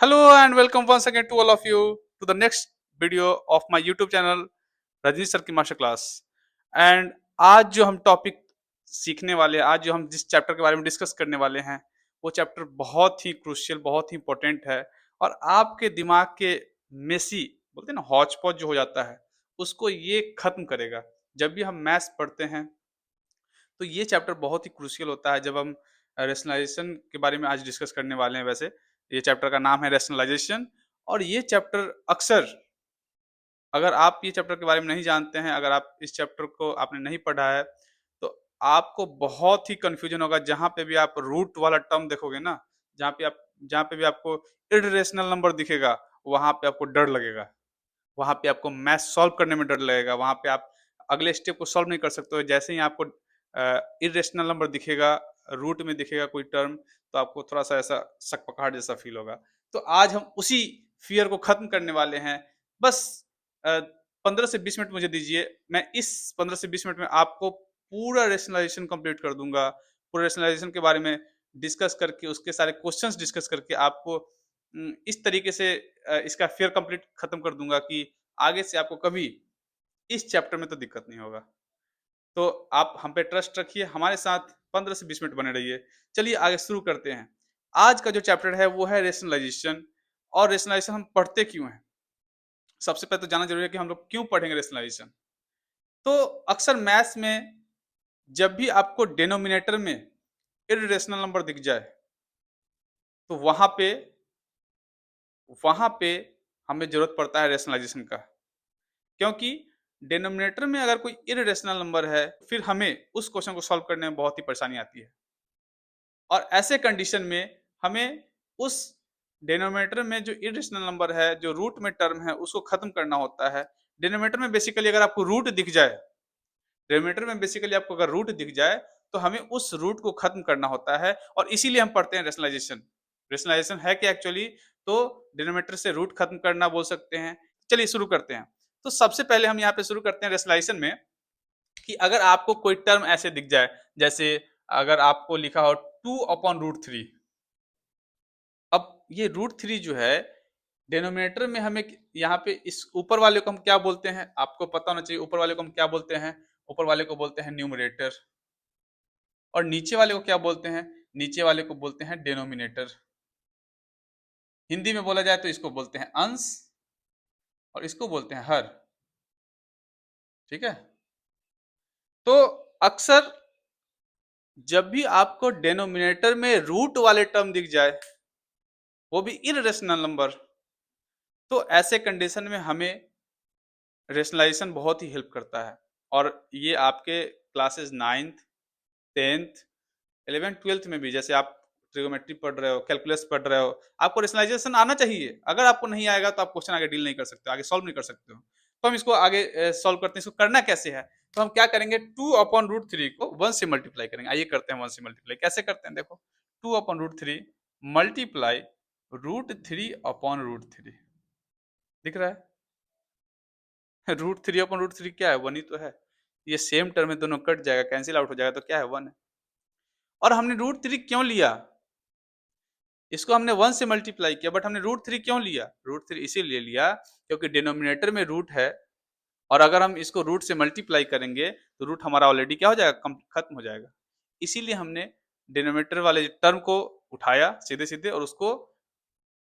Hello and welcome once again to all of you to the next video of my YouTube channel Rajneesh sir की master class. And आज जो हम topic सीखने वाले हैं, आज जो हम जिस चैप्टर के बारे में डिस्कस करने वाले हैं, वो चैप्टर बहुत ही क्रूशियल, बहुत ही इंपॉर्टेंट है और आपके दिमाग के मेसी बोलते हैं ना हौच पौच जो हो जाता है, उसको ये खत्म करेगा। जब भी हम मैथ्स पढ़ते हैं तो ये चैप्टर बहुत ही क्रूशियल होता है। जब हम रैशनलाइजेशन के बारे में आज डिस्कस करने वाले हैं, वैसे ये चैप्टर का नाम है रैशनलाइजेशन। और ये चैप्टर अक्सर, अगर आप ये चैप्टर के बारे में नहीं जानते हैं, अगर आप इस चैप्टर को आपने नहीं पढ़ा है, तो आपको बहुत ही कंफ्यूजन होगा। जहाँ पे भी आप रूट वाला टर्म देखोगे ना, जहाँ पे भी आपको इर्रेशनल नंबर दिखेगा, वहाँ पे आपको डर लगेगा। वहाँ पे आपको मैथ सॉल्व करने में डर लगेगा। वहाँ पे आप अगले स्टेप को सॉल्व नहीं कर सकते हो। जैसे ही आपको इर्रेशनल नंबर दिखेगा, रूट में दिखेगा कोई टर्म, तो आपको थोड़ा सा ऐसा सकपकाहट जैसा फील होगा। तो आज हम उसी फियर को खत्म करने वाले हैं। बस 15 से 20 मिनट मुझे दीजिए। मैं इस 15 से 20 मिनट में आपको पूरा रेशनलाइजेशन कंप्लीट कर दूंगा। पूरा रेशनलाइजेशन के बारे में डिस्कस करके, उसके सारे क्वेश्चंस डिस्कस करके आपको इस तरीके से इसका फियर कंप्लीट खत्म कर दूंगा कि आगे से आपको कभी इस चैप्टर में तो दिक्कत नहीं होगा। तो आप हम पे ट्रस्ट रखिए, हमारे साथ 15 से 20 मिनट बने रहिए। चलिए आगे शुरू करते हैं। आज का जो चैप्टर है वो है रेशनलाइजेशन। और रेशनलाइजेशन हम पढ़ते क्यों हैं? सबसे पहले तो जानना जरूरी है कि हम लोग क्यों पढ़ेंगे रेशनलाइजेशन। तो अक्सर मैथ्स में जब भी आपको डिनोमिनेटर में इर्रेशनल नंबर दिख जाए, तो वहां पे हमें जरूरत पड़ता है रेशनलाइजेशन का। क्योंकि डिनोमिनेटर में अगर कोई इरेशनल नंबर है, फिर हमें उस क्वेश्चन को सॉल्व करने में बहुत ही परेशानी आती है। और ऐसे कंडीशन में हमें उस डिनोमिनेटर में जो इरेशनल नंबर है, जो रूट में टर्म है, उसको खत्म करना होता है। डिनोमिनेटर में बेसिकली अगर आपको रूट दिख जाए, डिनोमिनेटर में बेसिकली आपको अगर रूट दिख जाए, तो हमें उस रूट को खत्म करना होता है। और इसीलिए हम पढ़ते हैं रेशनलाइजेशन। रेशनलाइजेशन है क्या एक्चुअली? तो डिनोमिनेटर से रूट खत्म करना बोल सकते हैं। चलिए शुरू करते हैं। तो सबसे पहले हम यहाँ पे शुरू करते हैं रेशनलाइजेशन में, कि अगर आपको कोई टर्म ऐसे दिख जाए, जैसे अगर आपको लिखा हो 2/√3। अब ये √3 जो है, डिनोमिनेटर में हमें यहाँ पे इस ऊपर वाले को हम क्या बोलते हैं, आपको पता होना चाहिए। ऊपर वाले को हम क्या बोलते हैं? ऊपर वाले को बोलते हैं न्यूमरेटर। और नीचे वाले को क्या बोलते हैं? नीचे वाले को बोलते हैं डिनोमिनेटर। हिंदी में बोला जाए तो इसको बोलते हैं अंश, और इसको बोलते हैं हर। ठीक है। तो अक्सर जब भी आपको डिनोमिनेटर में रूट वाले टर्म दिख जाए, वो भी इरेशनल नंबर, तो ऐसे कंडीशन में हमें रेशनलाइजेशन बहुत ही हेल्प करता है। और ये आपके classes 9th 10th 11th 12th में भी, जैसे आप ट्रिगोमेट्री पढ़ रहे हो, कैलकुलस पढ़ रहे हो, आपको रेशनलाइजेशन आना चाहिए। अगर आपको नहीं आएगा तो आप क्वेश्चन आगे डील नहीं कर सकते, आगे सॉल्व नहीं कर सकते हो। तो हम इसको आगे सॉल्व करते हैं। इसको करना कैसे है? तो हम क्या करेंगे, 2/√3 को 1 से मल्टीप्लाई करेंगे। आइए करते हैं 1 से मल्टीप्लाई। कैसे करते हैं देखो, 2/√3 मल्टीप्लाई √3/√3। दिख रहा है? √3/√3 क्या है? 1 ही तो है। ये सेम टर्म है, दोनों कट जाएगा, कैंसिल आउट हो जाएगा, तो क्या है? 1 है। और हमने √3 क्यों लिया? इसको हमने 1 से मल्टीप्लाई किया, बट हमने √3 क्यों लिया? √3 इसीलिए लिया क्योंकि डिनोमिनेटर में रूट है, और अगर हम इसको रूट से मल्टीप्लाई करेंगे तो रूट हमारा ऑलरेडी क्या हो जाएगा? खत्म हो जाएगा। इसीलिए हमने डिनोमिनेटर वाले टर्म को उठाया सीधे सीधे, और उसको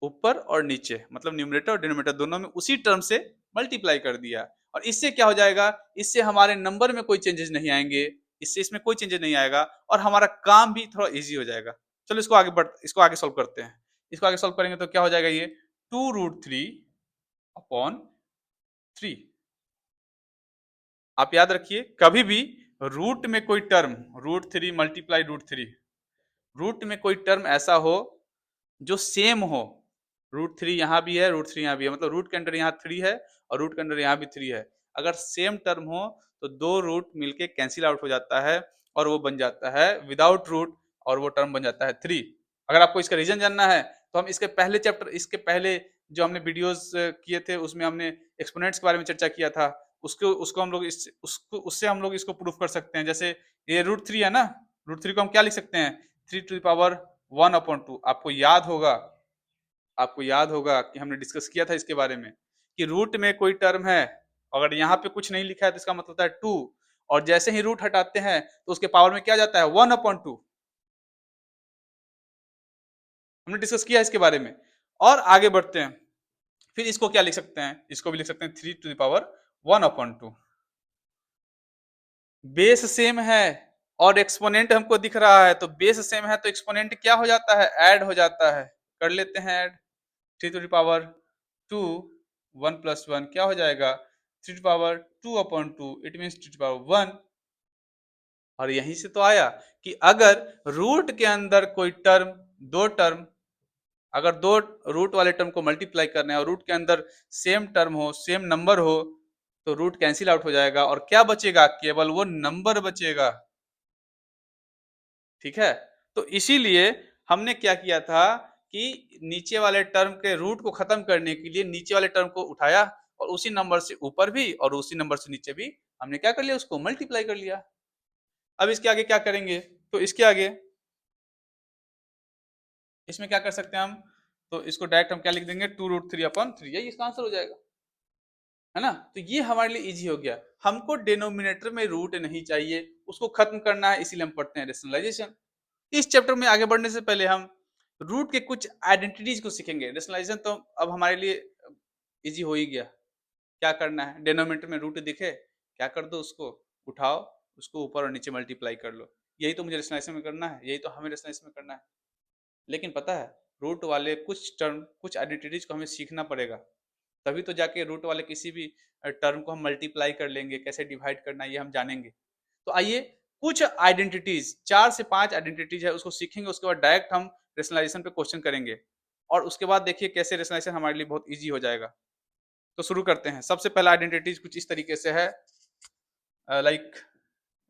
ऊपर और नीचे, मतलब न्यूमरेटर और डिनोमिनेटर दोनों में उसी टर्म से मल्टीप्लाई कर दिया। और इससे क्या हो जाएगा? इससे हमारे नंबर में कोई चेंजेस नहीं आएंगे, इससे इसमें कोई चेंजेस नहीं आएगा, और हमारा काम भी थोड़ा इजी हो जाएगा। चलो इसको आगे सॉल्व करते हैं। इसको आगे सॉल्व करेंगे तो क्या हो जाएगा? ये 2√3/3। आप याद रखिए, कभी भी रूट में कोई टर्म, √3 मल्टीप्लाई √3, रूट में कोई टर्म ऐसा हो जो सेम हो। √3 यहाँ भी है, √3 यहाँ भी है, मतलब रूट के अंदर यहाँ 3 है और रूट के अंदर यहाँ भी 3 है। अगर सेम टर्म हो तो दो रूट मिलके कैंसिल आउट हो जाता है, और वो बन जाता है विदाउट रूट, और वो टर्म बन जाता है 3। अगर आपको इसका रीजन जानना है तो हम इसके पहले जो हमने वीडियोस किए थे, उसमें हमने एक्सपोनेंट्स के बारे में चर्चा किया था। उसको उसको हम लोग उससे हम लोग इसको प्रूफ कर सकते हैं। जैसे ये √3 है ना, √3 को हम क्या लिख सकते हैं? 3 टू द पावर 1/2। आपको याद होगा, आपको याद होगा कि हमने डिस्कस किया था इसके बारे में कि रूट में कोई टर्म है, अगर यहाँ पे कुछ नहीं लिखा है तो इसका मतलब होता है 2, और जैसे ही रूट हटाते हैं तो उसके पावर में क्या जाता है 1/2। हमने डिस्कस किया इसके बारे में। और आगे बढ़ते हैं, फिर इसको क्या लिख सकते हैं, इसको भी लिख सकते हैं 3 to the power 1/2। Base same है और एक्सपोनेंट हमको दिख रहा है, तो बेस सेम है तो एक्सपोनेंट क्या हो जाता है, ऐड हो जाता है। कर लेते हैं ऐड। 3 to the power 2, 1 + 1 क्या हो जाएगा 3 to the power 2/2, it mean 3 to the power 1। और यहीं से तो आया कि अगर रूट के अंदर कोई टर्म, दो टर्म, अगर दो रूट वाले टर्म को मल्टीप्लाई करना है और रूट के अंदर सेम टर्म हो, सेम नंबर हो, तो रूट कैंसिल आउट हो जाएगा और क्या बचेगा, केवल वो नंबर बचेगा। ठीक है, तो इसीलिए हमने क्या किया था कि नीचे वाले टर्म के रूट को खत्म करने के लिए नीचे वाले टर्म को उठाया और उसी नंबर से ऊपर भी और उसी नंबर से नीचे भी हमने क्या कर लिया, उसको मल्टीप्लाई कर लिया। अब इसके आगे क्या करेंगे, तो इसके आगे इसमें क्या कर सकते हैं हम, तो इसको डायरेक्ट हम क्या लिख देंगे 2√3/3, यही इसका आंसर हो जाएगा, है ना। तो ये हमारे लिए इजी हो गया। हमको डिनोमिनेटर में रूट नहीं चाहिए, उसको खत्म करना है, इसीलिए हम पढ़ते हैं रेशनलाइजेशन। इस चैप्टर में आगे बढ़ने से पहले हम रूट के कुछ आइडेंटिटीज को सीखेंगे। रेशनलाइजेशन तो अब हमारे लिए इजी हो ही गया। क्या करना है, डिनोमिनेटर में रूट दिखे क्या कर दो, उसको उठाओ, उसको ऊपर और नीचे मल्टीप्लाई कर लो। यही तो मुझे रेशनलाइजेशन में करना है, यही तो हमें रेशनलाइजेशन में करना है। लेकिन पता है रूट वाले कुछ टर्म, कुछ आइडेंटिटीज को हमें सीखना पड़ेगा, तभी तो जाके रूट वाले किसी भी टर्म को हम मल्टीप्लाई कर लेंगे, कैसे डिवाइड करना है ये हम जानेंगे। तो आइए कुछ आइडेंटिटीज, 4 से 5 आइडेंटिटीज है, उसको सीखेंगे, उसके बाद डायरेक्ट हम रेशनलाइजेशन पे क्वेश्चन करेंगे और उसके बाद देखिए कैसे रेशनलाइजेशन हमारे लिए बहुत इजी हो जाएगा। तो शुरू करते हैं। सबसे पहला आइडेंटिटीज कुछ इस तरीके से है, like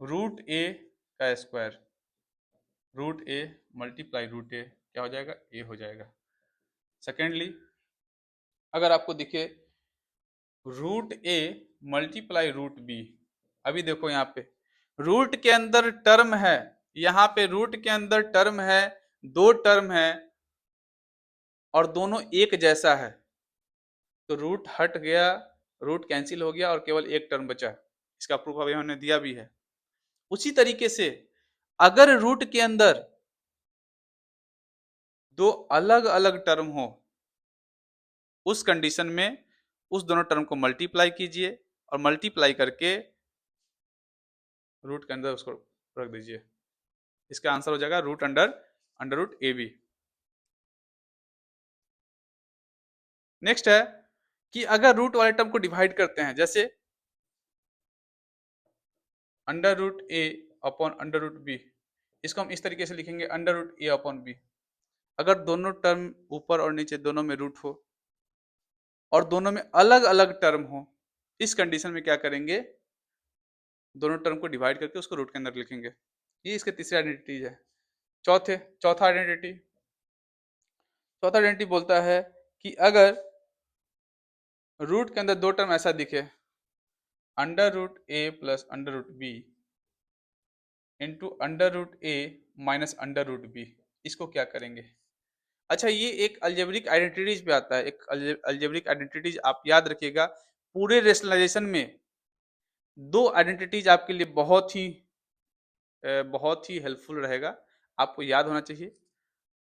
√a² √a multiply √a क्या हो जाएगा, a हो जाएगा। सेकेंडली अगर आपको दिखे √a मल्टीप्लाई √b, अभी देखो यहाँ पे रूट के अंदर टर्म है, यहाँ पे रूट के अंदर टर्म है, दो टर्म है और दोनों एक जैसा है, तो रूट हट गया, रूट कैंसिल हो गया और केवल एक टर्म बचा। इसका प्रूफ अभी हमने दिया भी है। उसी तरीके से अगर रूट के अंदर दो अलग अलग टर्म हो, उस कंडीशन में उस दोनों टर्म को मल्टीप्लाई कीजिए और मल्टीप्लाई करके रूट के अंदर उसको रख दीजिए। इसका आंसर हो जाएगा √√a भी। नेक्स्ट है कि अगर रूट वाले टर्म को डिवाइड करते हैं, जैसे √a/√b, इसको हम इस तरीके से लिखेंगे √a/b। अगर दोनों टर्म ऊपर और नीचे दोनों में रूट हो और दोनों में अलग अलग टर्म हो, इस कंडीशन में क्या करेंगे, दोनों टर्म को डिवाइड करके उसको रूट के अंदर लिखेंगे। ये इसके तीसरे आइडेंटिटी है। चौथा आइडेंटिटी बोलता है कि अगर रूट के अंदर दो टर्म ऐसा दिखे √a + √b √a -√b, इसको क्या करेंगे। अच्छा, ये एक अलजेब्रिक आइडेंटिटीज पे आता है। एक अलजेब्रिक आइडेंटिटीज आप याद रखिएगा, पूरे रेशनलाइजेशन में दो आइडेंटिटीज आपके लिए बहुत ही हेल्पफुल रहेगा, आपको याद होना चाहिए।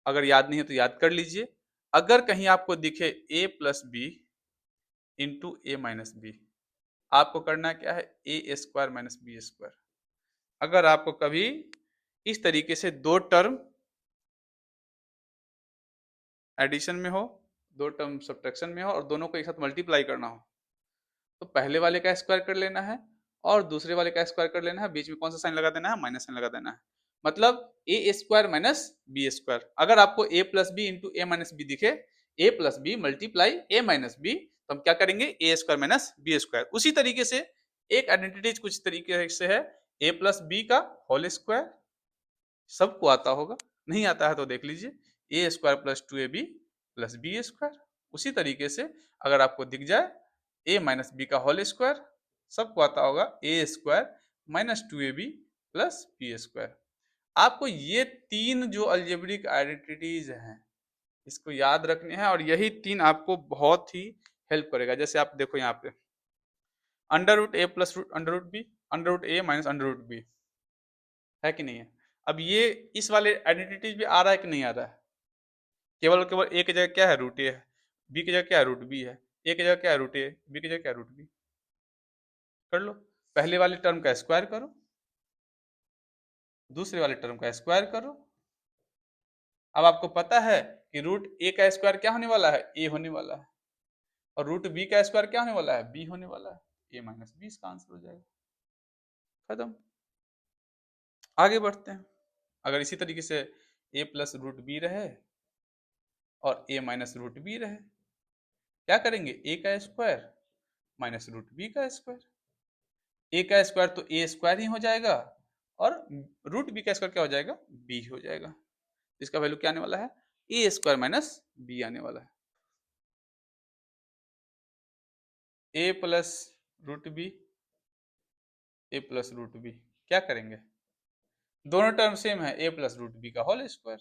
अगर याद नहीं है तो याद कर लीजिए। अगर कहीं आपको दिखे a + b × a - b, आपको करना क्या है a² - b²। अगर आपको कभी इस तरीके से दो टर्म एडिशन में हो, दो टर्म सब्ट्रैक्शन में हो और दोनों को एक साथ मल्टीप्लाई करना हो, तो पहले वाले का स्क्वायर कर लेना है और दूसरे वाले का स्क्वायर कर लेना है, बीच में कौन सा साइन लगा देना है, माइनस साइन लगा देना है। मतलब a² - b²। अगर आपको a + b × a - b दिखे, a + b multiply a - b, तो हम क्या करेंगे a² - b²। उसी तरीके से एक आइडेंटिटी कुछ तरीके से है a + b का होल स्क्वायर, सबको आता होगा, नहीं आता है तो देख लीजिए a² + 2ab + b²। उसी तरीके से अगर आपको दिख जाए a - b का होल स्क्वायर, सबको आता होगा a² - 2ab + b²। आपको ये तीन जो अलजेब्रिक आइडेंटिटीज हैं, इसको याद रखने हैं और यही 3 आपको बहुत ही हेल्प करेगा। जैसे आप देखो यहाँ पे under root A plus root under root B, under root A minus under root B, है कि नहीं है? अब ये इस वाले आइडेंटिटीज भी आ रहा है कि नहीं आ रहा है? केवल केवल ए की जगह क्या है? रूट ए है, बी की जगह क्या है? रूट बी है, ए की जगह क्या है? रूट ए, बी की जगह क्या है? Root B. कर लो, पहले वाले टर्म का स्क्वायर करो, दूसरे वाले टर्म का स्क्वायर करो। अब आपको पता है कि रूट ए का स्क्वायर क्या होने वाला है? ए होने वाला है, और रूट बी का स्क्वायर क्या होने वाला है? बी होने वाला है। ए माइनस बी इसका आंसर हो जाएगा, खत्म। आगे बढ़ते हैं। अगर इसी तरीके से ए प्लस रूट बी रहे और ए माइनस रूट बी रहे, क्या करेंगे? ए का स्क्वायर माइनस रूट बी का स्क्वायर। ए का स्क्वायर तो ए स्क्वायर ही हो जाएगा, और रूट बी का स्क्वायर क्या हो जाएगा? बी हो जाएगा। इसका वैल्यू क्या आने वाला है? ए स्क्वायर माइनस बी आने वाला है। A plus root B, A plus root B, क्या करेंगे? दोनों टर्म सेम है, ए प्लस रूट बी का होल स्क्वायर,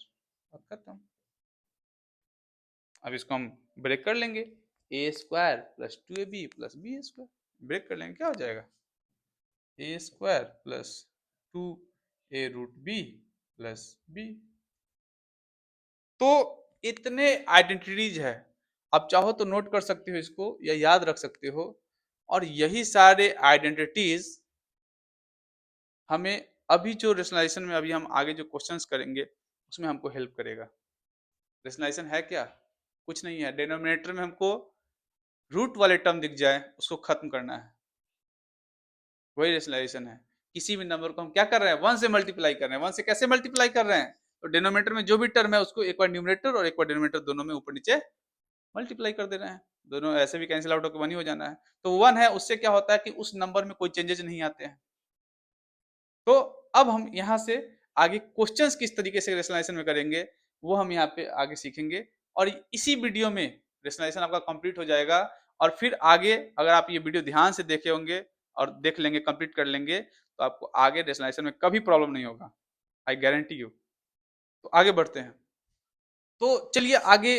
और खत्म। अब इसको हम ब्रेक कर लेंगे, A square plus 2ab plus B square, break कर लेंगे, क्या हो जाएगा? A square plus 2a root B plus B. तो इतने आइडेंटिटीज है, आप चाहो तो नोट कर सकते हो इसको या याद रख सकते हो, और यही सारे आइडेंटिटीज हमें अभी जो रेशनलाइजेशन में अभी हम आगे जो क्वेश्चंस करेंगे उसमें हमको हेल्प करेगा। रेशनलाइजेशन है क्या? कुछ नहीं है, डिनोमिनेटर में हमको रूट वाले टर्म दिख जाए उसको खत्म करना है, वही रेशनलाइजेशन है। किसी भी नंबर को हम क्या कर रहे हैं? वन से मल्टीप्लाई कर रहे हैं। वन से कैसे मल्टीप्लाई कर रहे हैं? तो डिनोमिनेटर में जो भी टर्म है उसको एक बार न्यूमरेटर और एक बार डिनोमिनेटर दोनों में ऊपर नीचे मल्टीप्लाई कर दे रहे हैं। दोनों ऐसे भी कैंसिल आउट होकर वन ही हो जाना है। तो वन है, उससे क्या होता है कि उस नंबर में कोई चेंजेस नहीं आते हैं। तो अब हम यहाँ से आगे क्वेश्चंस किस तरीके से रेशनलाइजेशन में करेंगे वो हम यहाँ पे आगे सीखेंगे, और इसी वीडियो में रेशनलाइजेशन आपका कंप्लीट हो जाएगा। और फिर आगे अगर आप ये वीडियो ध्यान से देखे होंगे और देख लेंगे, कंप्लीट कर लेंगे, तो आपको आगे रेशनलाइजेशन में कभी प्रॉब्लम नहीं होगा, आई गारंटी यू। तो आगे बढ़ते हैं। तो चलिए आगे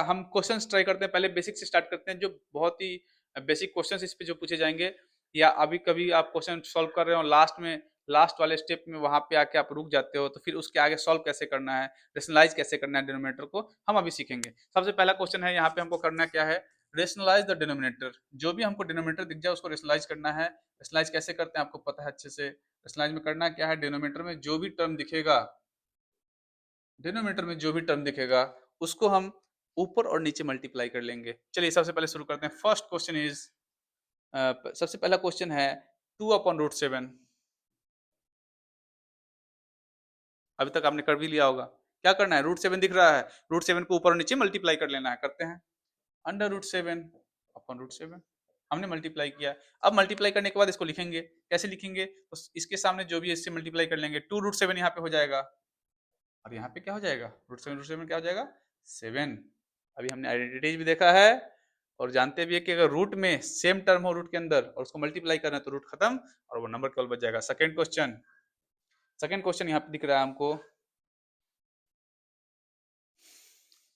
हम क्वेश्चंस ट्राई करते हैं। पहले बेसिक से स्टार्ट करते हैं, जो बहुत ही बेसिक क्वेश्चंस इस पे जो पूछे जाएंगे, या अभी कभी आप क्वेश्चन सॉल्व कर रहे हो लास्ट में, लास्ट वाले स्टेप में वहां पे आके आप रुक जाते हो, तो फिर उसके आगे सॉल्व कैसे करना है, रेशनलाइज कैसे करना है डिनोमिनेटर को, हम अभी सीखेंगे। सबसे पहला क्वेश्चन है, यहाँ पे हमको करना क्या है? Rationalise the denominator. जो भी हमको डिनोमिनेटर दिख जाए उसको रेशनलाइज करना है। रेशनलाइज कैसे करते हैं आपको पता है अच्छे से। रेशनलाइज में करना क्या है? डिनोमिनेटर में जो भी टर्म दिखेगा, डिनोमिनेटर में जो भी टर्म दिखेगा उसको हम ऊपर और नीचे मल्टीप्लाई कर लेंगे। चलिए सबसे पहले शुरू करते हैं। फर्स्ट क्वेश्चन इज, सबसे पहला क्वेश्चन है 2/√7। अभी तक आपने कर भी लिया होगा। क्या करना है? √7 दिख रहा है, √7 को ऊपर और नीचे मल्टीप्लाई कर लेना है। करते हैं, अंडर √7/√7 हमने मल्टीप्लाई किया। अब मल्टीप्लाई करने के बाद इसको लिखेंगे, कैसे लिखेंगे? तो इसके सामने जो भी है इससे मल्टीप्लाई कर लेंगे, 2√7 यहाँ पे हो जाएगा, और यहाँ पे क्या हो जाएगा? √7 क्या हो जाएगा? 7। अभी हमने आइडेंटिटीज भी देखा है और जानते भी है कि अगर रूट में सेम टर्म हो रूट के अंदर और उसको मल्टीप्लाई करना है तो रूट खत्म और वो नंबर केवल बच जाएगा। सेकंड क्वेश्चन, सेकंड क्वेश्चन यहाँ पे दिख रहा है हमको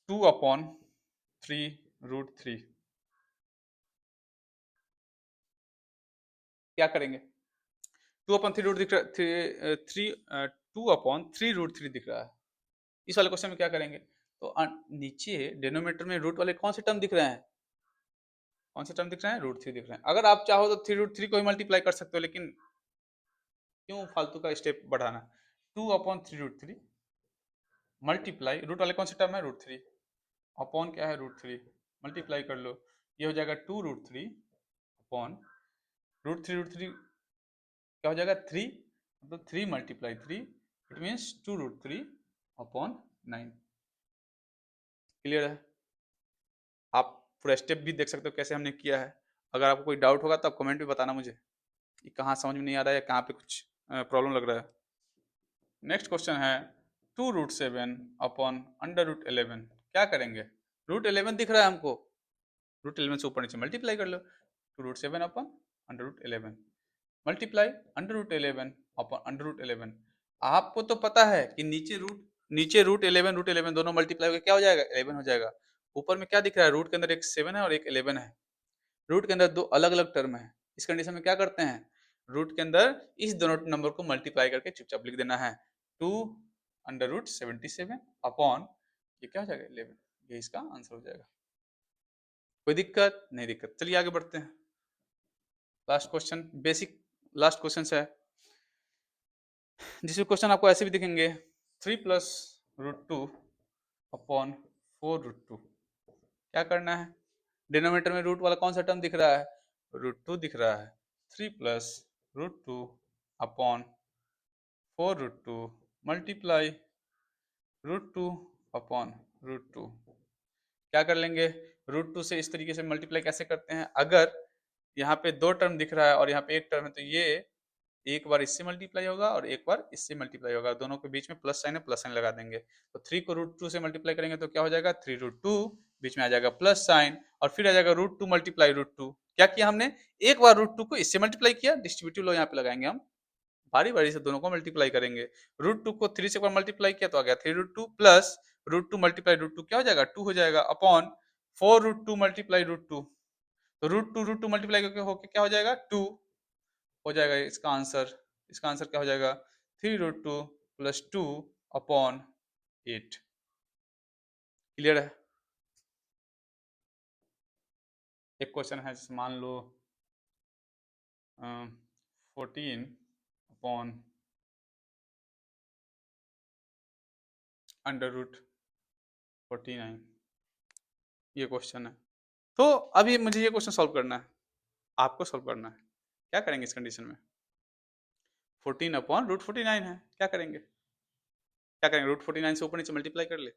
2/3√3। क्या करेंगे? 2/3 दिख रहा, 2/3√3 दिख रहा है। इस वाले क्वेश्चन में क्या करेंगे? तो नीचे डिनोमिनेटर में रूट वाले कौन से टर्म दिख रहे हैं? कौन से टर्म दिख रहे हैं? √3 दिख रहे हैं। अगर आप चाहो तो 3√3 को ही मल्टीप्लाई कर सकते हो, लेकिन क्यों फालतू का स्टेप बढ़ाना? 2/3√3 मल्टीप्लाई, रूट वाले कौन से टर्म है? √3, अपॉन क्या है? √3, मल्टीप्लाई कर लो, ये हो जाएगा 2√3 अपॉन √3 क्या हो जाएगा? 3, मतलब 3 × 3 इट मीन्स 2√3/9। क्लियर है? आप पूरा स्टेप भी देख सकते हो कैसे हमने किया है। अगर आपको कोई डाउट होगा तो आप कमेंट में बताना मुझे कि कहाँ समझ में नहीं आ रहा है या कहाँ पे कुछ प्रॉब्लम लग रहा है। नेक्स्ट क्वेश्चन है 2√7/√11। क्या करेंगे? √11 दिख रहा है हमको, √11 से ऊपर नीचे मल्टीप्लाई कर लो, 2√7/√11 मल्टीप्लाई √11/√11। आपको तो पता है कि नीचे रूट नीचे रूट 11 दोनों मल्टीप्लाई होकर क्या हो जाएगा, 11 हो जाएगा। ऊपर में क्या दिख रहा है, रूट के अंदर एक 7 है और एक 11 है, रूट के अंदर दो अलग अलग टर्म है। इस कंडीशन में क्या करते हैं, रूट के अंदर इस दोनों नंबर को मल्टीप्लाई करके चुपचाप लिख देना है, 2√77 अपॉन ये क्या हो जाएगा 11, ये इसका आंसर हो जाएगा। कोई दिक्कत नहीं, दिक्कत, चलिए आगे बढ़ते हैं। Last question, basic last question है, जिसमें क्वेश्चन आपको ऐसे भी दिखेंगे, 3+√2 अपॉन 4√2। क्या करना है, डिनोमिनेटर में रूट वाला कौन सा टर्म दिख रहा है, √2 दिख रहा है, 3+√2 अपॉन 4√2 मल्टीप्लाई √2 अपॉन √2। क्या कर लेंगे, √2 से इस तरीके से मल्टीप्लाई कैसे करते हैं, अगर यहाँ पे दो टर्म दिख रहा है और यहाँ पे एक टर्म है, तो ये एक बार इससे मल्टीप्लाई होगा और एक बार इससे मल्टीप्लाई होगा, दोनों के बीच में प्लस साइन है, प्लस साइन लगा देंगे। तो 3 को √2 से मल्टीप्लाई करेंगे तो क्या हो जाएगा, 3√2, बीच में आ जाएगा प्लस साइन और फिर आ जाएगा √2 मल्टीप्लाई √2। क्या किया हमने, एक बार √2 को इससे मल्टीप्लाई किया, डिस्ट्रीब्यूटिव लॉ यहाँ पे लगाएंगे हम, बारी बारी से दोनों को मल्टीप्लाई करेंगे। √2 को 3 से एक बार मल्टीप्लाई किया तो आ गया 3√2 प्लस √2 मल्टीप्लाई √2 क्या हो जाएगा, 2 हो जाएगा, अपॉन 4√2 मल्टीप्लाई √2, तो √2 मल्टीप्लाई करके होके क्या हो जाएगा, 2 हो जाएगा इसका आंसर। इसका आंसर क्या हो जाएगा, 3√2 प्लस 2 अपॉन 8। क्लियर है। एक क्वेश्चन है, जैसे मान लो 14 अपॉन √49, ये क्वेश्चन है। तो अभी मुझे ये क्वेश्चन सॉल्व करना है, आपको सॉल्व करना है। क्या करेंगे इस कंडीशन में, 14 अपॉन √49 है, क्या करेंगे, क्या करेंगे, √49 से ऊपर नीचे मल्टीप्लाई कर ले,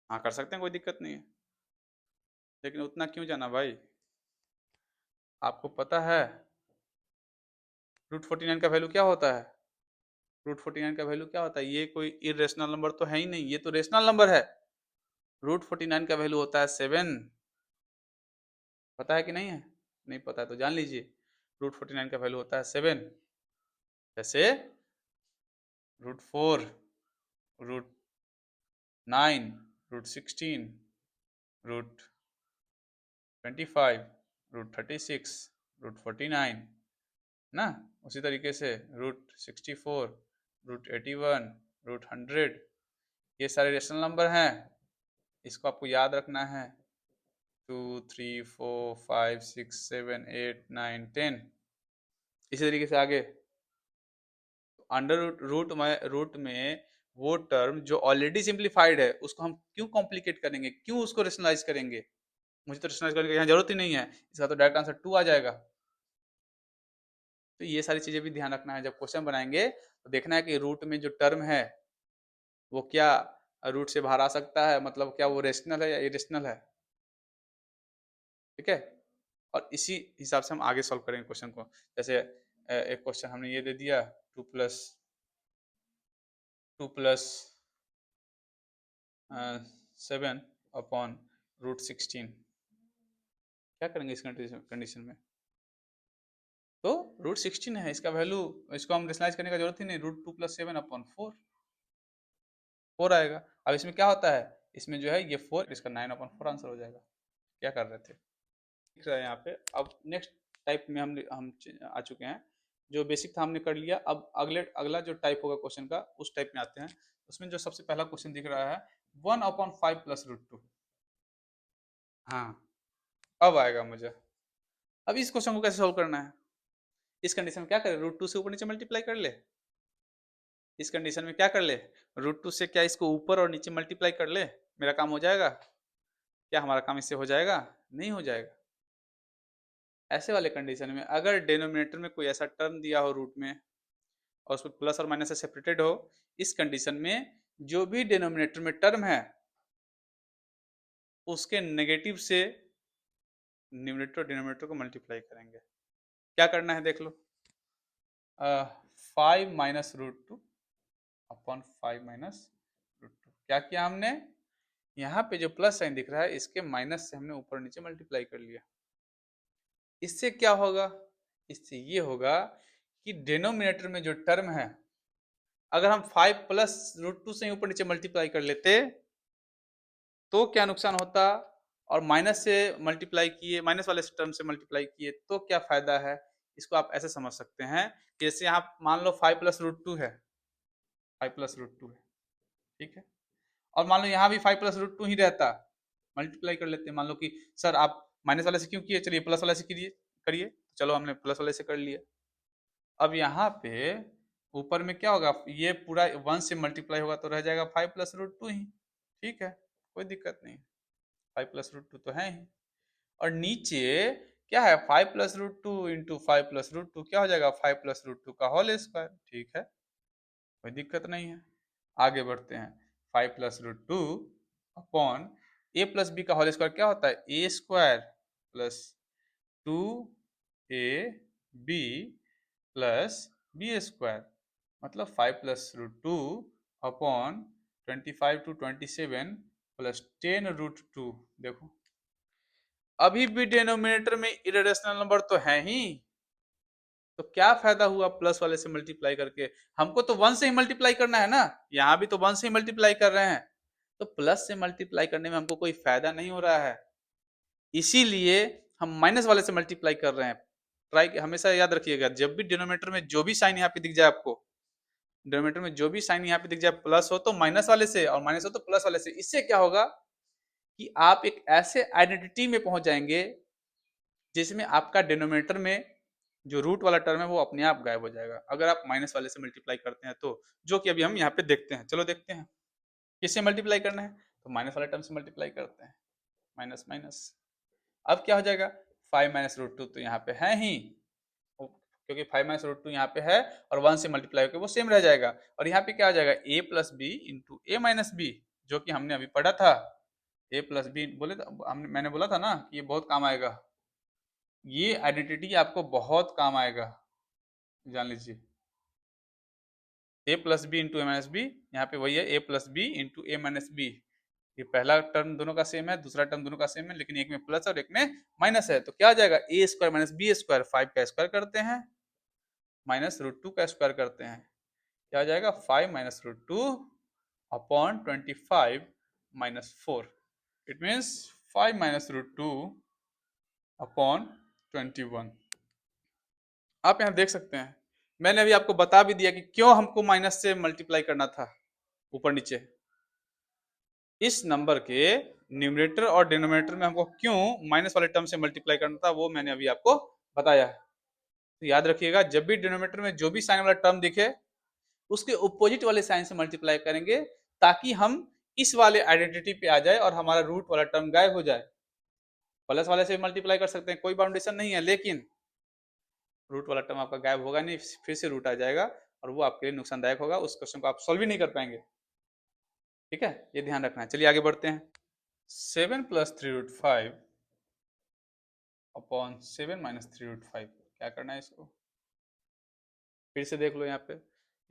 हाँ कर सकते हैं, कोई दिक्कत नहीं है, लेकिन उतना क्यों जाना भाई, आपको पता है √49 का वैल्यू क्या होता है, √49 का वैल्यू क्या होता है, ये कोई इरेशनल नंबर तो है ही नहीं, ये तो रेशनल नंबर है। √49 का वैल्यू होता है 7, पता है कि नहीं है, नहीं पता है तो जान लीजिए, √49 का वैल्यू होता है 7। जैसे √4, √9, √16, √25, √36, √49 ना, उसी तरीके से √64, √81, √100, ये सारे रेशनल नंबर हैं, इसको आपको याद रखना है, 2, 3, 4, 5, 6, 7, 8, 9, 10, इसी तरीके से आगे। अंडर रूट में वो टर्म जो ऑलरेडी सिंप्लीफाइड है उसको हम क्यों कॉम्प्लिकेट करेंगे, क्यों उसको रेशनलाइज करेंगे, मुझे तो रेशनलाइज करने की यहाँ जरूरत ही नहीं है, इसका तो डायरेक्ट आंसर 2 आ जाएगा। तो ये सारी चीजें भी ध्यान रखना है, जब क्वेश्चन बनाएंगे तो देखना है कि रूट में जो टर्म है वो क्या रूट से बाहर आ सकता है, मतलब क्या वो रेशनल है या इरेशनल है, ठीक है। और इसी हिसाब से हम आगे सॉल्व करेंगे क्वेश्चन को। जैसे एक क्वेश्चन हमने ये दे दिया, 2+7 अपॉन √16, क्या करेंगे इस कंडीशन में, तो √16 है इसका वैल्यू, इसको हम रेशनलाइज करने का जरूरत ही नहीं, √2+7 अपॉन 4 आएगा। अब इसमें क्या होता है, इसमें जो है ये 4, इसका 9/4 आंसर हो जाएगा। क्या कर रहे थे, दिख रहा है यहाँ पे। अब नेक्स्ट टाइप में हम आ चुके हैं, जो बेसिक था हमने कर लिया, अब अगला जो टाइप होगा क्वेश्चन का उस टाइप में आते हैं। उसमें जो सबसे पहला क्वेश्चन दिख रहा है 1/5 प्लस √2, हाँ अब आएगा मुझे। अब इस क्वेश्चन को कैसे सोल्व करना है, इस कंडीशन में क्या करें, √2 से ऊपर नीचे मल्टीप्लाई कर ले, इस कंडीशन में क्या कर ले, √2 से क्या इसको ऊपर और नीचे मल्टीप्लाई कर ले, मेरा काम हो जाएगा, क्या हमारा काम इससे हो जाएगा, नहीं हो जाएगा। ऐसे वाले कंडीशन में अगर डिनोमिनेटर में कोई ऐसा टर्म दिया हो रूट में और उसमें प्लस और माइनस से सेपरेटेड हो, इस कंडीशन में जो भी डिनोमिनेटर में टर्म है उसके नेगेटिव से न्यूमरेटर और डिनोमिनेटर को मल्टीप्लाई करेंगे। क्या करना है देख लो, 5 माइनस √2 अपॉन 5 माइनस √2, क्या किया हमने, यहाँ पे जो प्लस साइन दिख रहा है इसके माइनस से हमने ऊपर नीचे मल्टीप्लाई कर लिया। इससे क्या होगा, इससे ये होगा कि डिनोमिनेटर में जो टर्म है अगर हम 5 प्लस रूट टू से ही ऊपर नीचे मल्टीप्लाई कर लेते तो क्या नुकसान होता, और माइनस से मल्टीप्लाई किए, माइनस वाले टर्म से मल्टीप्लाई किए तो क्या फायदा है। इसको आप ऐसे समझ सकते हैं कि जैसे यहाँ मान लो 5 प्लस रूट टू है, 5 प्लस रूट टू है, ठीक है, और मान लो यहाँ भी 5 प्लस रूट टू ही रहता, मल्टीप्लाई कर लेते हैं। मान लो कि सर आप माइनस वाले से क्यों किए, चलिए प्लस वाले से करिए करिए, चलो हमने प्लस वाले से कर लिया। अब यहाँ पे ऊपर में क्या होगा, ये पूरा 1 से मल्टीप्लाई होगा तो रह जाएगा 5 प्लस रूट टू ही, ठीक है, कोई दिक्कत नहीं, 5 प्लस रूट टू तो है ही। और नीचे क्या है, 5 plus root two into 5 plus root two क्या हो जाएगा, 5 प्लस रूट टू का होल स्क्वायर, ठीक है, कोई दिक्कत नहीं है। आगे बढ़ते हैं, 5 plus root two upon A plus B का होल स्क्वायर क्या होता है, A square plus 2ab plus B square, मतलब 5 plus root two upon 25 to 27 plus 10 root two. देखो अभी भी डिनोमिनेटर में इरेशनल नंबर तो है ही, तो क्या फायदा हुआ प्लस वाले से मल्टीप्लाई करके, हमको तो 1 से ही मल्टीप्लाई करना है ना, यहाँ भी तो 1 से ही मल्टीप्लाई कर रहे हैं, तो प्लस से मल्टीप्लाई करने में हमको कोई फायदा नहीं हो रहा है, इसीलिए हम माइनस वाले से मल्टीप्लाई कर रहे हैं। ट्राई हमेशा याद रखिएगा, जब भी डिनोमिनेटर में जो भी साइन यहाँ पे दिख जाए आपको, डिनोमिनेटर में जो भी साइन यहाँ पे दिख जाए, प्लस हो तो माइनस वाले से और माइनस हो तो प्लस वाले से, इससे क्या होगा कि आप एक ऐसे आइडेंटिटी में पहुंच जाएंगे जिसमें आपका डिनोमिनेटर में जो रूट वाला टर्म है वो अपने आप गायब हो जाएगा, अगर आप माइनस वाले से मल्टीप्लाई करते हैं तो, जो कि अभी हम यहाँ पे देखते हैं। चलो देखते हैं किससे मल्टीप्लाई करना है, तो माइनस वाले टर्म से मल्टीप्लाई करते हैं, माइनस माइनस, अब क्या हो जाएगा, 5 माइनस रूट टू तो यहाँ पे है ही, क्योंकि 5 माइनस रूट टू यहाँ पे है और 1 से मल्टीप्लाई होकर वो सेम रह जाएगा, और यहाँ पे क्या हो जाएगा, a plus B into A minus B, जो कि हमने अभी पढ़ा था, a प्लस बी बोले हमने, मैंने बोला था ना कि ये बहुत काम आएगा, ये आइडेंटिटी आपको बहुत काम आएगा, जान लीजिए। ए plus B into A minus B, यहाँ पे वही है A plus B into A minus B, ये पहला टर्म दोनों का सेम है, दूसरा टर्म दोनों का सेम है, लेकिन एक में प्लस और एक में माइनस है, तो क्या आ जाएगा, A square minus B square, 5 का स्क्वायर करते हैं माइनस रूट टू का स्क्वायर करते हैं, क्या आ जाएगा 5 minus root two upon 25 minus 4, it means 5 minus root two upon 21। आप यहाँ देख सकते हैं, मैंने अभी आपको बता भी दिया कि क्यों हमको माइनस से मल्टीप्लाई करना था ऊपर नीचे, इस नंबर के न्यूमरेटर और डिनोमिनेटर में हमको क्यों माइनस वाले टर्म से मल्टीप्लाई करना था, वो मैंने अभी आपको बताया है। तो याद रखिएगा, जब भी डिनोमिनेटर में जो भी साइन वाला टर्म दिखे उसके अपोजिट वाले साइन से मल्टीप्लाई करेंगे, ताकि हम इस वाले आइडेंटिटी पे आ जाए और हमारा रूट वाला टर्म गायब हो जाए। प्लस वाले से मल्टीप्लाई कर सकते हैं, कोई बाउंडेशन नहीं है, लेकिन रूट वाला टर्म आपका गायब होगा नहीं, फिर से रूट आ जाएगा और वो आपके लिए नुकसानदायक होगा, उस क्वेश्चन को आप सॉल्व ही नहीं कर पाएंगे, ठीक है, ये ध्यान रखना है। चलिए आगे बढ़ते हैं, 7 plus 3 root 5 upon 7 minus 3 root 5, क्या करना है इसको, फिर से देख लो,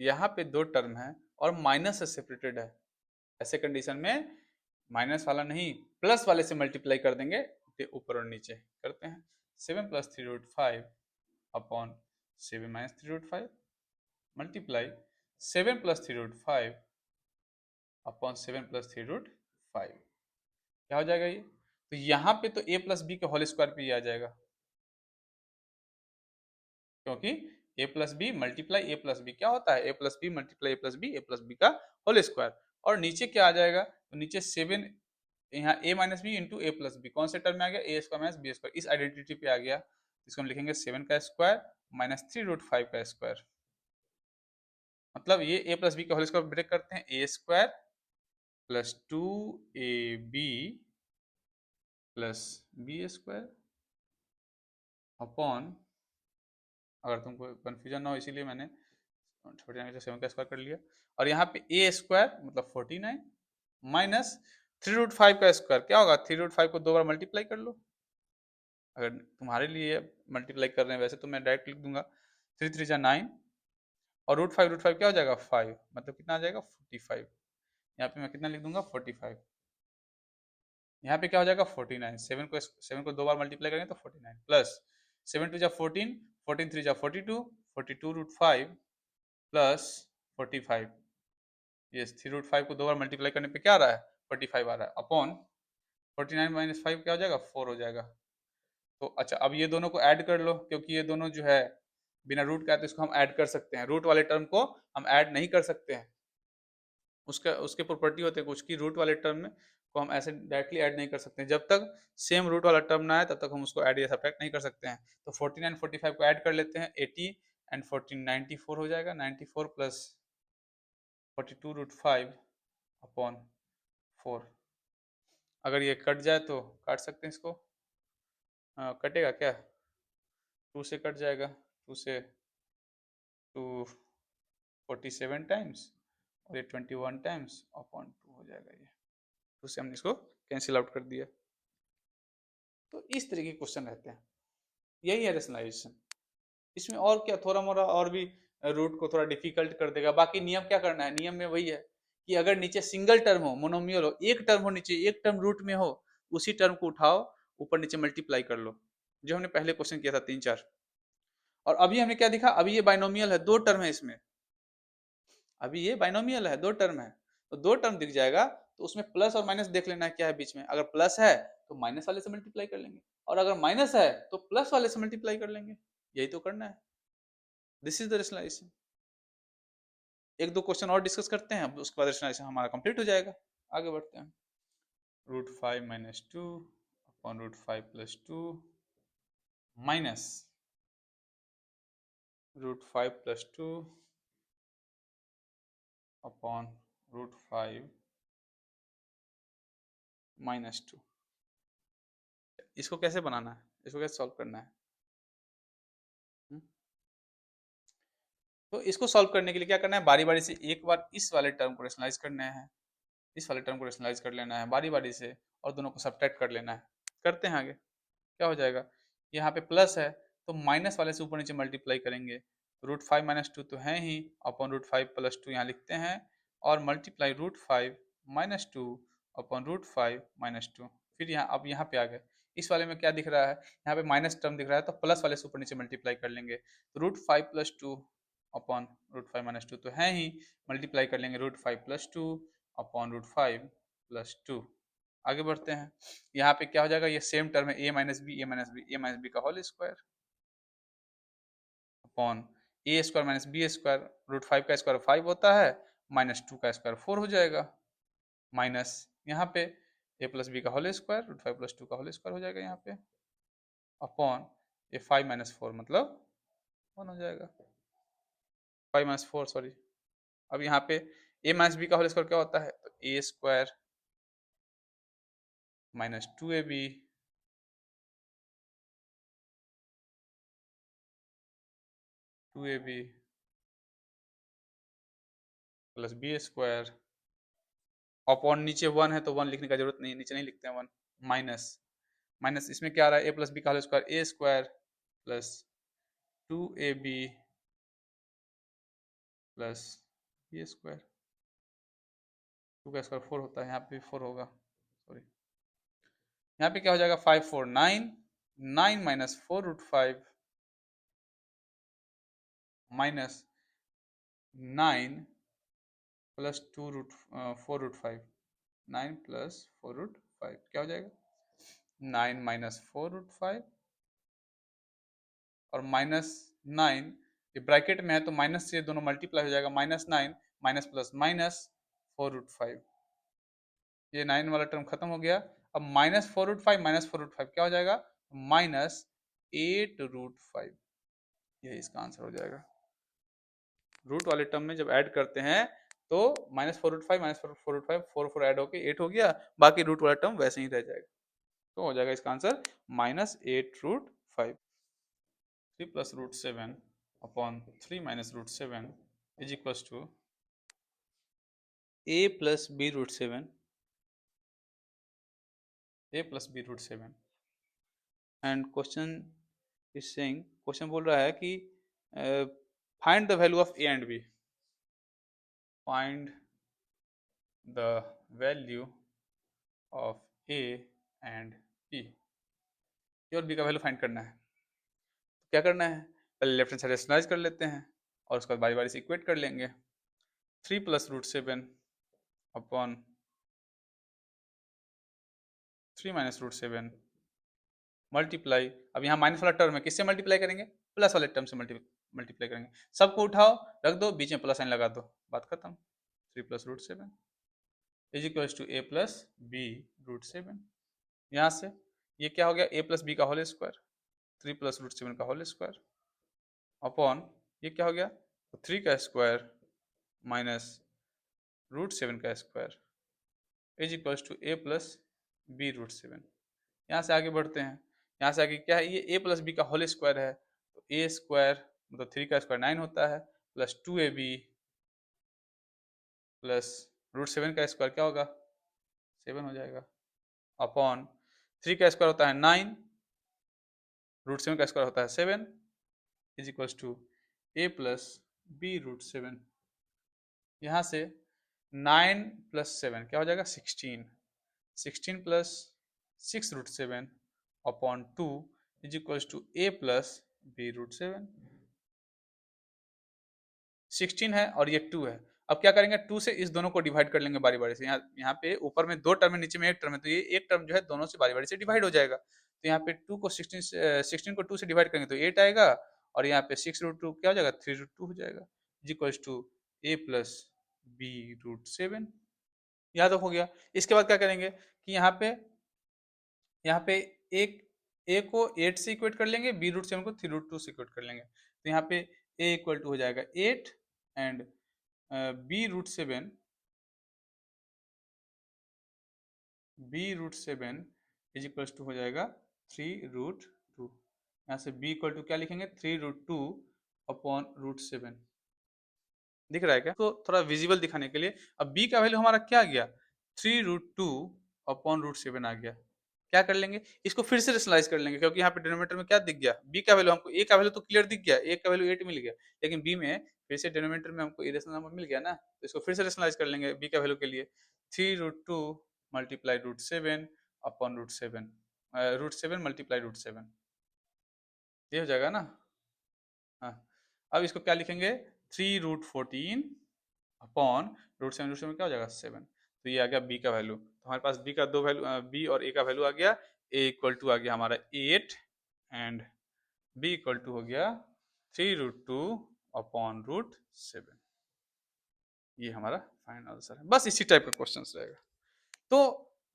यहाँ पे दो टर्म है और माइनस से सेपरेटेड है, ऐसे कंडीशन में माइनस वाला नहीं प्लस वाले से मल्टीप्लाई कर देंगे, ऊपर और नीचे करते हैं, 7 plus 3 root 5 upon 7 minus 3 root 5 multiply 7 plus 3 root 5 upon 7 plus 3 root 5, क्या हो जाएगा ये, तो यहाँ पे तो a प्लस बी के होल स्क्वायर पे आ जाएगा, क्योंकि a plus B multiply A plus B क्या होता है, a plus B multiply A plus B का होल स्क्वायर, और नीचे क्या आ जाएगा, तो नीचे 7 यहाँ a minus B into A plus B, कौन से टर्म में आ गया, A square minus B square, इस आइडेंटिटी पे आ गया, इसको हम लिखेंगे 7 का स्क्वायर माइनस 3 रूट 5 का स्क्वायर, मतलब ये a प्लस बी का होल स्क्वायर ब्रेक करते हैं, A square plus 2ab plus B square upon, अगर तुमको कंफ्यूजन ना हो इसीलिए मैंने छोटे से 7 का स्क्वायर कर लिया, और यहाँ पे ए स्क्वायर मतलब 49 माइनस 3 रूट 5 का स्क्वायर, क्या होगा 3 रूट 5 को दो बार मल्टीप्लाई कर लो, अगर तुम्हारे लिए मल्टीप्लाई कर रहे हैं, वैसे तो मैं डायरेक्ट लिख दूंगा, 3 3 जा 9 और रूट फाइव क्या हो जाएगा 5, मतलब कितना आ जाएगा 45, यहाँ पे मैं कितना लिख दूंगा 45, यहाँ पे क्या हो जाएगा 49, 7 को दो बार मल्टीप्लाई करेंगे तो 49 प्लस 7 2 जा 14, 14 3 जा 42, 42 रूट 5 प्लस 45, ये 3√5 को 2 बार मल्टीप्लाई करने पे क्या आ रहा है, 45 आ रहा है, अपॉन 49 माइनस 5 क्या हो जाएगा, 4 हो जाएगा। तो अच्छा, अब ये दोनों को ऐड कर लो, क्योंकि ये दोनों जो है बिना रूट का है तो इसको हम ऐड कर सकते हैं, रूट वाले टर्म को हम ऐड नहीं कर सकते हैं, उसका उसके प्रॉपर्टी होते हैं कुछ की, रूट वाले टर्म में को हम ऐसे डायरेक्टली ऐड नहीं कर सकते हैं, जब तक सेम रूट वाला टर्म ना आए तब तक हम उसको ऐड या सब्ट्रैक्ट नहीं कर सकते हैं। तो 49 45 को ऐड कर लेते हैं, 80 एंड 14 94 हो जाएगा, 94 प्लस 42√5 अपॉन 4। अगर ये कट जाए तो काट सकते हैं इसको, कटेगा क्या, 2 से कट जाएगा, 2 से 2 47 टाइम्स और ये 21 टाइम्स अपॉन 2 हो जाएगा, ये 2 से हमने इसको कैंसिल आउट कर दिया। तो इस तरह के क्वेश्चन रहते हैं, यही है रेशनलाइजेशन। इसमें और क्या, थोड़ा मोड़ा और भी रूट को थोड़ा डिफिकल्ट कर देगा, बाकी नियम क्या करना है, नियम में वही है कि अगर नीचे सिंगल टर्म हो, मोनोमियल हो, एक टर्म हो नीचे, एक टर्म रूट में हो, उसी टर्म को उठाओ, ऊपर नीचे मल्टीप्लाई कर लो, जो हमने पहले क्वेश्चन किया था 3 4। और अभी हमने क्या दिखा, अभी ये बाइनोमियल है, 2 टर्म है इसमें, अभी ये बाइनोमियल है, 2 टर्म है, तो 2 टर्म दिख जाएगा, तो उसमें प्लस और माइनस देख लेना है क्या है बीच में, अगर प्लस है तो माइनस वाले से मल्टीप्लाई कर लेंगे, और अगर माइनस है तो प्लस वाले से मल्टीप्लाई कर लेंगे, यही तो करना है। This is the rationalisation. एक दो क्वेश्चन और डिस्कस करते हैं, उसके बाद रेशनलाइजेशन हमारा कंप्लीट हो जाएगा। आगे बढ़ते हैं। √5 minus 2 upon √5 plus 2 minus √5 plus 2 upon √5 minus 2। इसको कैसे बनाना है, इसको कैसे सॉल्व करना है? हुँ? तो इसको सॉल्व करने के लिए क्या करना है, बारी बारी से एक बार इस वाले टर्म को रेशनलाइज करना है, इस वाले टर्म को रेशनलाइज कर लेना है बारी बारी से, और दोनों को सब्ट्रैक्ट कर लेना है। करते हैं आगे, क्या हो जाएगा, यहाँ पे प्लस है तो माइनस वाले से ऊपर नीचे मल्टीप्लाई करेंगे, √5 माइनस 2 तो है ही, अपॉन √5 प्लस 2 यहाँ लिखते हैं, और मल्टीप्लाई √5 माइनस 2 अपॉन √5 माइनस 2। फिर यहाँ, अब यहाँ पे आ गए, इस वाले में क्या दिख रहा है, यहाँ पे माइनस टर्म दिख रहा है, तो प्लस वाले से ऊपर नीचे मल्टीप्लाई कर लेंगे, तो √5 प्लस 2 अपॉन √5 माइनस 2 तो है ही, मल्टीप्लाई कर लेंगे √5 प्लस 2 अपॉन √5 प्लस 2। आगे बढ़ते हैं, यहाँ पे क्या हो जाएगा, ये सेम टर्म है, a minus B, a minus B, a minus B का whole square upon a square minus B square, √5 का स्क्वायर 5 होता है, माइनस 2 का स्क्वायर 4 हो जाएगा, माइनस यहाँ पे a प्लस बी का होल स्क्वायर, √5 प्लस 2 का होल स्क्वायर हो जाएगा यहाँ पे, अपॉन ये 5 माइनस 4 मतलब 1 हो जाएगा, 5 माइनस 4 सॉरी। अब यहाँ पे a माइनस बी का होल स्क्वायर क्या होता है, तो a square minus 2ab plus B square, upon नीचे 1 है तो 1 लिखने का जरूरत नहीं, नीचे नहीं लिखते हैं 1, माइनस माइनस इसमें क्या आ रहा है, a प्लस बी का whole square, a square plus 2ab plus B square, 2 का स्क्वायर 4 होता है, यहाँ पे 4 होगा सॉरी, यहाँ पे क्या हो जाएगा, 5 4 9, 9 माइनस 4√5 माइनस 9 प्लस 4√5, 9 प्लस 4√5 क्या हो जाएगा, 9 माइनस 4√5 और माइनस 9, ये ब्रैकेट में है तो माइनस से दोनों मल्टीप्लाई हो जाएगा, -9 माइनस प्लस माइनस 4√5, ये 9 वाला टर्म खत्म हो गया, अब -4√5 माइनस 4√5 क्या हो जाएगा, -8√5, यही इसका आंसर हो जाएगा। रूट वाले टर्म में जब ऐड करते हैं तो -4√5 माइनस 4√5 4 4 ऐड होके 8 हो गया, बाकी रूट वाला टर्म वैसे ही रह जाएगा, तो हो जाएगा इसका answer -8√5। 3 plus √7 upon 3 minus √7 is equals to a plus b√7, a plus b√7, and question is saying, question बोल रहा है कि find the value of a and b, find the value of a and b, A और B का value find करना है, तो क्या करना है, पहले लेफ्ट हैंड साइड रेशनलाइज कर लेते हैं और उसके बाद बारी बारी से इक्वेट कर लेंगे, 3 plus root 7 upon 3 minus root 7 multiply, अब यहाँ माइनस वाला टर्म है, किससे मल्टीप्लाई करेंगे? प्लस वाले टर्म से मल्टीप्लाई करेंगे। सबको उठाओ, रख दो, बीच में प्लस साइन लगा दो, बात खत्म। 3 plus root 7 is equal to A plus B root 7। यहाँ से ये क्या हो गया? ए प्लस बी का होल स्क्वायर, 3 प्लस रूट 7 का होल स्क्वायर अपॉन ये क्या हो गया? 3 का स्क्वायर माइनस रूट 7 का square is equal to A plus B root 7। यहाँ से आगे बढ़ते हैं, यहाँ से आगे क्या है? ये ए प्लस बी का होल स्क्वायर है, तो ए स्क्वायर मतलब 3 का स्क्वायर 9 होता है, प्लस 2ab प्लस रूट 7 का स्क्वायर क्या होगा? 7 हो जाएगा, अपॉन 3 का स्क्वायर होता है 9, रूट 7 का स्क्वायर होता है 7 is equal to A plus B root 7। यहाँ से 9 प्लस 7 क्या हो जाएगा? 16, 16 plus 6 root 7 upon 2 is equal to A plus B root 7। 16 है और ये 2 है। अब क्या करेंगे? 2 से इस दोनों को डिवाइड कर लेंगे बारी बारी से। यहाँ पे ऊपर में 2 टर्म है, नीचे में 1 टर्म है, तो ये एक टर्म जो है दोनों से बारी बारी से डिवाइड हो जाएगा। तो यहाँ पे 2 को 16 को 2 से डिवाइड करेंगे तो 8 आएगा, और यहाँ पे 6 रूट 2 क्या हो जाएगा? 3 रूट 2 हो जाएगा is equal to A plus B root 7। यहाँ तक हो गया। इसके बाद क्या करेंगे कि यहाँ पे एक ए को 8 से इक्वेट कर लेंगे, बी रूट 7 को 3 रूट 2 से इक्वेट कर लेंगे। तो यहाँ पे ए इक्वल टू हो जाएगा 8 and B root 7 is equal to हो जाएगा 3 रूट 2। यहाँ से बी इक्वल टू क्या लिखेंगे? 3 रूट 2 अपॉन रूट 7। दिख रहा है क्या? तो थोड़ा विजिबल दिखाने के लिए, अब b का वैल्यू हमारा क्या आ गया? 3 रूट 2 अपॉन रूट 7 आ गया। क्या कर लेंगे? इसको फिर से रेशनलाइज कर लेंगे, क्योंकि यहाँ पे डिनोमिनेटर में क्या दिख गया? b का वैल्यू हमको, a का वैल्यू तो क्लियर दिख गया, a का वैल्यू 8 मिल गया, लेकिन b में फिर से डिनोमिनेटर में हमको इरेशनल नंबर मिल गया ना, तो इसको फिर से रेशनलाइज कर लेंगे b का वैल्यू के लिए। 3 रूट 2 मल्टीप्लाई रूट 7 अपॉन रूट 7, रूट 7 मल्टीप्लाई रूट 7, ये हो जाएगा ना? हाँ, अब इसको क्या लिखेंगे? 3 रूट 14 अपॉन रूट 7 क्या हो जाएगा? 7। तो ये आ गया बी का वैल्यू। तो हमारे पास बी का दो वैल्यू, बी और ए का वैल्यू आ गया। ए इक्वल टू आ गया हमारा 8 एंड बी इक्वल टू हो गया 3 रूट 2 अपॉन रूट 7। ये हमारा फाइनल आंसर है। बस इसी टाइप का क्वेश्चन रहेगा। तो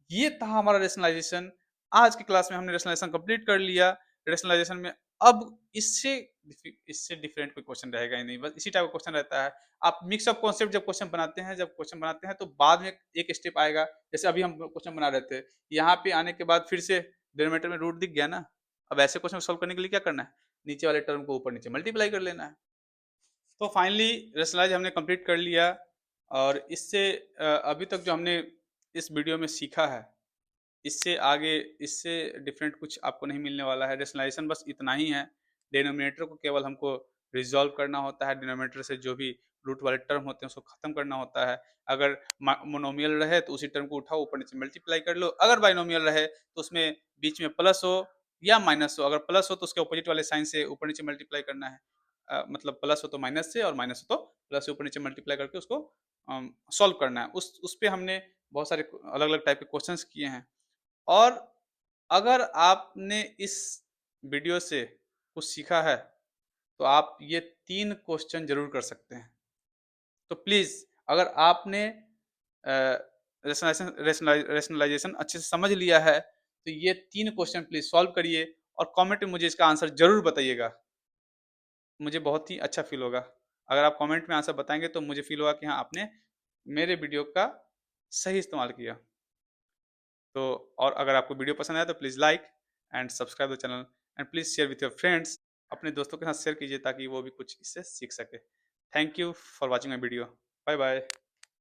ये था हमारा रेशनलाइजेशन। आज की क्लास में हमने रेशनलाइजेशन कंप्लीट कर लिया। रेशनलाइजेशन में अब इससे इससे डिफरेंट कोई क्वेश्चन रहेगा ही नहीं, बस इसी टाइप का क्वेश्चन रहता है। आप मिक्स अप कॉन्सेप्ट जब क्वेश्चन बनाते हैं तो बाद में एक स्टेप आएगा। जैसे अभी हम क्वेश्चन बना रहे थे, यहाँ पे आने के बाद फिर से डिनोमिनेटर में रूट दिख गया ना। अब ऐसे क्वेश्चन सॉल्व करने के लिए क्या करना है? नीचे वाले टर्म को ऊपर नीचे मल्टीप्लाई कर लेना है। तो फाइनली रेशनलाइज हमने कंप्लीट कर लिया, और इससे अभी तक जो हमने इस वीडियो में सीखा है, इससे आगे इससे डिफरेंट कुछ आपको नहीं मिलने वाला है। रेशनलाइजेशन बस इतना ही है। डिनोमिनेटर को केवल हमको रिजॉल्व करना होता है, डिनोमिनेटर से जो भी रूट वाले टर्म होते हैं उसको खत्म करना होता है। अगर मोनोमियल रहे तो उसी टर्म को उठाओ, ऊपर नीचे मल्टीप्लाई कर लो। अगर बाइनोमियल रहे तो उसमें बीच में प्लस हो या माइनस हो, अगर प्लस हो तो उसके अपोजिट वाले साइन से ऊपर नीचे मल्टीप्लाई करना है। मतलब प्लस हो तो माइनस से, और माइनस हो तो प्लस से ऊपर नीचे मल्टीप्लाई करके उसको सॉल्व करना है। उस पे हमने बहुत सारे अलग अलग टाइप के क्वेश्चंस किए हैं। और अगर आपने इस वीडियो से कुछ सीखा है तो आप ये 3 क्वेश्चन जरूर कर सकते हैं। तो प्लीज़, अगर आपने रेशनलाइजेशन अच्छे से समझ लिया है तो ये 3 क्वेश्चन प्लीज़ सॉल्व करिए, और कमेंट में मुझे इसका आंसर जरूर बताइएगा। मुझे बहुत ही अच्छा फील होगा। अगर आप कमेंट में आंसर बताएंगे तो मुझे फील होगा कि हाँ, आपने मेरे वीडियो का सही इस्तेमाल किया। तो और अगर आपको वीडियो पसंद आया तो please like and subscribe the channel, and please share with your friends. अपने दोस्तों के साथ शेयर कीजिए ताकि वो भी कुछ इससे सीख सके। Thank you for watching my video. Bye bye.